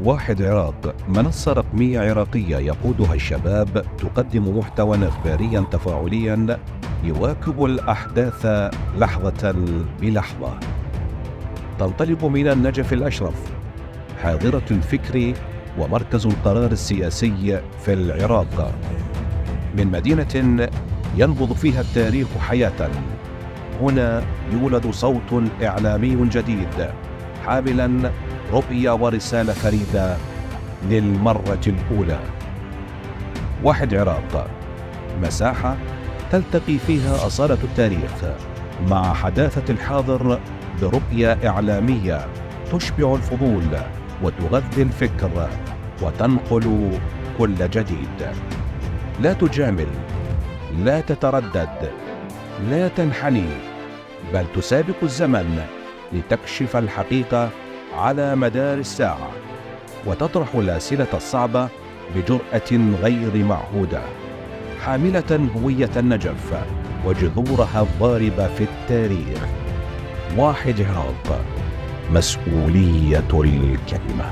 واحد عراق، منصة رقمية عراقية يقودها الشباب، تقدم محتوى إخباريا تفاعليا يواكب الأحداث لحظة بلحظة. تنطلق من النجف الأشرف، حاضرة الفكر ومركز القرار السياسي في العراق، من مدينة ينبض فيها التاريخ حياة. هنا يولد صوت إعلامي جديد حاملا رؤية ورسالة فريدة للمرة الأولى. واحد عراق، مساحة تلتقي فيها أصالة التاريخ مع حداثة الحاضر برؤية إعلامية تشبع الفضول وتغذي الفكر وتنقل كل جديد. لا تجامل، لا تتردد، لا تنحني، بل تسابق الزمن لتكشف الحقيقة على مدار الساعة وتطرح الأسئلة الصعبة بجرأة غير معهودة، حاملة هوية النجف وجذورها الضاربة في التاريخ. واحد عراق، مسؤولية الكلمة.